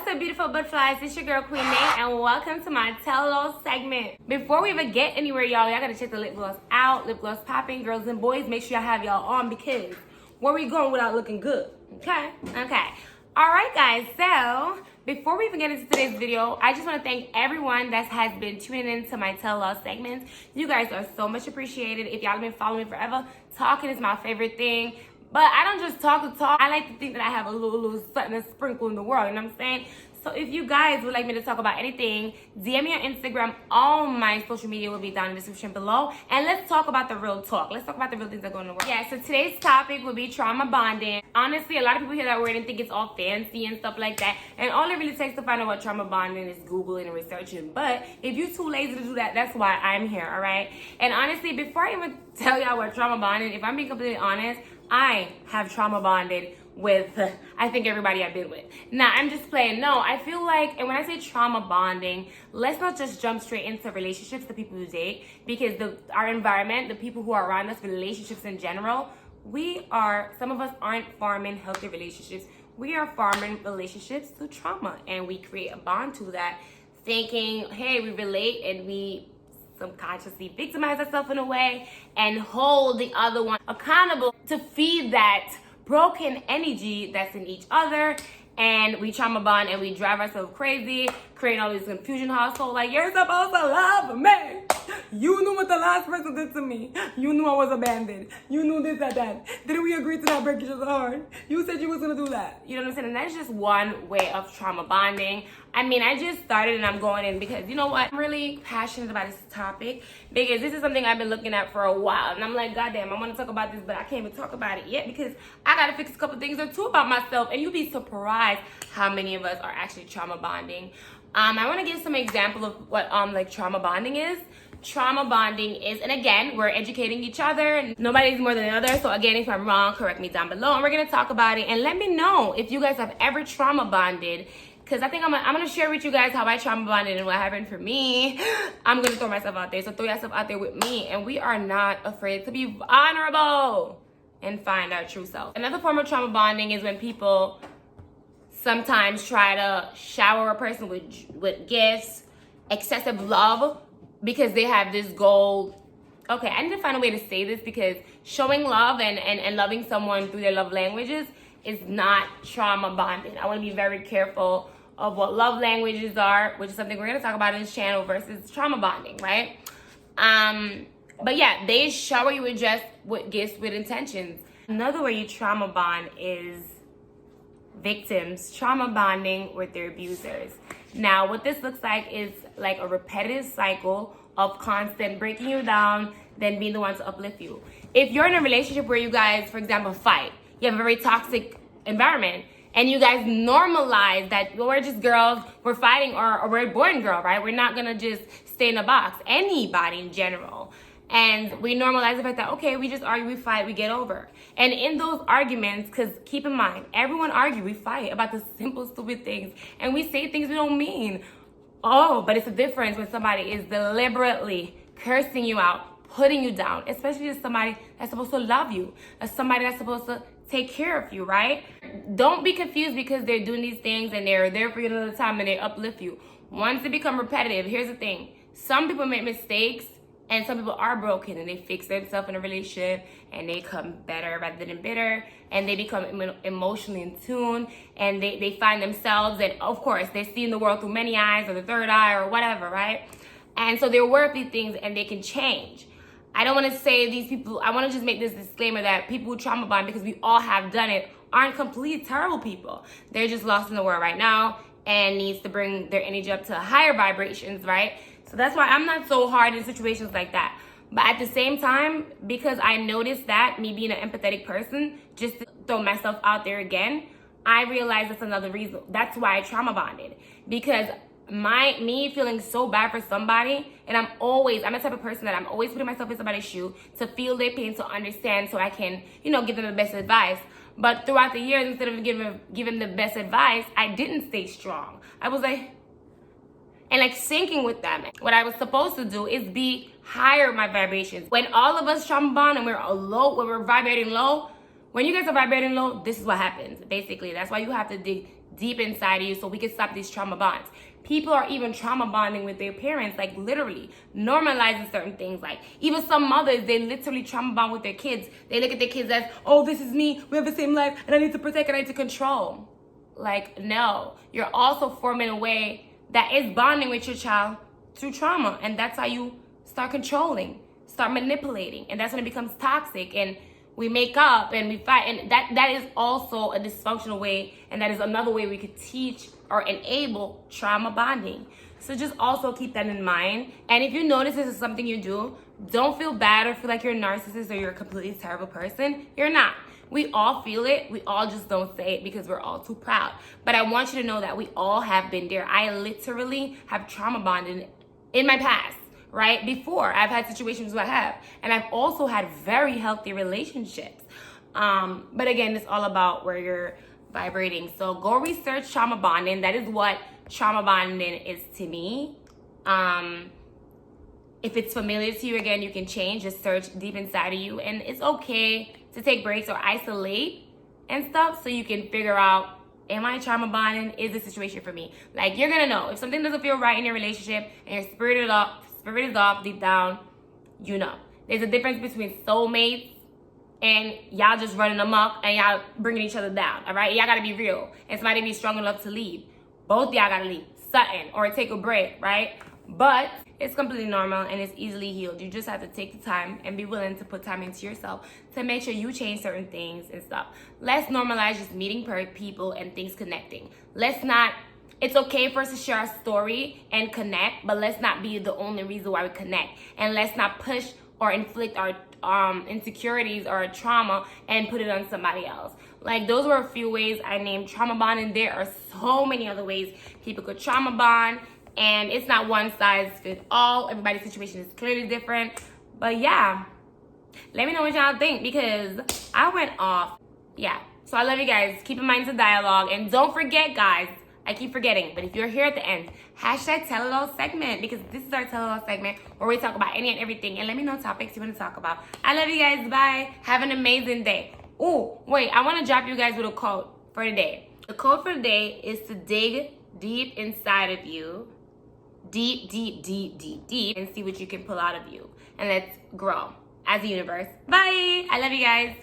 up, beautiful butterflies? It's your girl, Queen Nay, and welcome to my tell-all segment. Before we even get anywhere, y'all gotta check the lip gloss out. Lip gloss popping, girls and boys. Make sure y'all have y'all on because where we going without looking good? Okay. All right, guys. So before we even get into today's video, I just want to thank everyone that has been tuning into my tell-all segments. You guys are so much appreciated. If y'all have been following me forever, talking is my favorite thing. But I don't just talk to talk. I like to think that I have a little something to sprinkle in the world, you know what I'm saying? So if you guys would like me to talk about anything, DM me on Instagram. All my social media will be down in the description below. And let's talk about the real talk. Let's talk about the real things that go in the world. Yeah, so today's topic will be trauma bonding. Honestly, a lot of people hear that word and think it's all fancy and stuff like that. And all it really takes to find out what trauma bonding is Googling and researching. But if you're too lazy to do that, that's why I'm here, all right? And honestly, before I even tell y'all what trauma bonding, if I'm being completely honest, I have trauma bonded with, I think, everybody I've been with. Now, I'm just playing. No, I feel like, and when I say trauma bonding, let's not just jump straight into relationships, the people who date, because our environment, the people who are around us, relationships in general, some of us aren't farming healthy relationships. We are farming relationships to trauma, and we create a bond to that, thinking, hey, we relate and we subconsciously victimize ourselves in a way and hold the other one accountable to feed that broken energy that's in each other, and we trauma bond and we drive ourselves crazy, creating all this confusion household. Like, you're supposed to love me. You knew what the last person did to me. You knew I was abandoned. You knew this, that. Didn't we agree to not break each other's heart? You said you was gonna do that. You know what I'm saying? And that's just one way of trauma bonding. I mean, I just started and I'm going in because, you know what? I'm really passionate about this topic because this is something I've been looking at for a while. And I'm like, goddamn, I want to talk about this, but I can't even talk about it yet because I got to fix a couple things or two about myself. And you'd be surprised how many of us are actually trauma bonding. I want to give some example of what like trauma bonding is. Trauma bonding is, and again, we're educating each other and nobody's more than the other. So again, if I'm wrong, correct me down below and we're going to talk about it. And let me know if you guys have ever trauma bonded. Because I think I'm gonna share with you guys how I trauma bonded and what happened for me. I'm gonna throw myself out there. So throw yourself out there with me. And we are not afraid to be vulnerable and find our true self. Another form of trauma bonding is when people sometimes try to shower a person with gifts, excessive love, because they have this goal. Okay, I need to find a way to say this because showing love and loving someone through their love languages is not trauma bonding. I want to be very careful of what love languages are, which is something we're going to talk about in this channel, versus trauma bonding, right? But yeah, they shower you with gifts with intentions. Another way you trauma bond is victims trauma bonding with their abusers. Now, what this looks like is like a repetitive cycle of constant breaking you down, then being the one to uplift you. If you're in a relationship where you guys, for example, fight, you have a very toxic environment, and you guys normalize that we're just girls, we're fighting, or we're a boy and girl, right? We're not gonna just stay in a box, anybody in general. And we normalize the fact that, okay, we just argue, we fight, we get over. And in those arguments, because keep in mind, everyone argue, we fight about the simple, stupid things, and we say things we don't mean. Oh, but it's a difference when somebody is deliberately cursing you out, putting you down, especially as somebody that's supposed to love you, as somebody that's supposed to take care of you, right? Don't be confused because they're doing these things and they're there for you another time and they uplift you. Once they become repetitive, here's the thing. Some people make mistakes and some people are broken and they fix themselves in a relationship and they come better rather than bitter, and they become emotionally in tune and they find themselves, and of course they see in the world through many eyes or the third eye or whatever, right? And so they're aware of these things and they can change. I don't want to say these people, I want to just make this disclaimer that people who trauma bond, because we all have done it, aren't complete terrible people. They're just lost in the world right now and needs to bring their energy up to higher vibrations, right? So that's why I'm not so hard in situations like that. But at the same time, because I noticed that, me being an empathetic person, just to throw myself out there again, I realized that's another reason. That's why I trauma bonded. Because me feeling so bad for somebody, and I'm the type of person that I'm always putting myself in somebody's shoe to feel their pain, to understand, so I can, give them the best advice. But throughout the years, instead of giving the best advice, I didn't stay strong. I was like, and like syncing with them. What I was supposed to do is be higher my vibrations. When all of us trauma bond and we're vibrating low, when you guys are vibrating low, this is what happens. Basically, that's why you have to dig deep inside of you so we can stop these trauma bonds. People are even trauma bonding with their parents, like literally normalizing certain things. Like even some mothers, they literally trauma bond with their kids. They look at their kids as, oh, this is me, we have the same life, and I need to protect and I need to control. Like, no, you're also forming a way that is bonding with your child through trauma. And that's how you start controlling, start manipulating. And that's when it becomes toxic. And we make up and we fight. And that is also a dysfunctional way. And that is another way we could teach or enable trauma bonding. So just also keep that in mind. And if you notice this is something you do, don't feel bad or feel like you're a narcissist or you're a completely terrible person. You're not. We all feel it. We all just don't say it because we're all too proud. But I want you to know that we all have been there. I literally have trauma bonded in my past, right? Before, I've had situations where I have. And I've also had very healthy relationships. But again, it's all about where you're vibrating. So go research trauma bonding. That is what trauma bonding is to me. If it's familiar to you, again, you can change. Just search deep inside of you. And it's okay to take breaks or isolate and stuff so you can figure out, am I trauma bonding? Is this situation for me? Like, you're gonna know. If something doesn't feel right in your relationship and your spirit is off deep down, you know. There's a difference between soulmates and y'all just running amok and y'all bringing each other down, all right? Y'all gotta be real. And somebody be strong enough to leave. Both y'all gotta leave. Something. Or take a break, right? But it's completely normal and it's easily healed. You just have to take the time and be willing to put time into yourself to make sure you change certain things and stuff. Let's normalize just meeting people and things connecting. It's okay for us to share our story and connect, but let's not be the only reason why we connect. And let's not push or inflict our insecurities or trauma and put it on somebody else. Like, those were a few ways I named trauma bonding. There are so many other ways people could trauma bond. And it's not one size fits all. Everybody's situation is clearly different. But yeah, let me know what y'all think because I went off. Yeah, so I love you guys. Keep in mind the dialogue. And don't forget, guys, I keep forgetting, but if you're here at the end, hashtag tell it all segment because this is our tell it all segment where we talk about any and everything. And let me know topics you want to talk about. I love you guys. Bye. Have an amazing day. Oh, wait, I want to drop you guys with a quote for today. The quote for today is to dig deep inside of you. Deep, deep, deep, deep, deep, and see what you can pull out of you. And let's grow as a universe. Bye. I love you guys.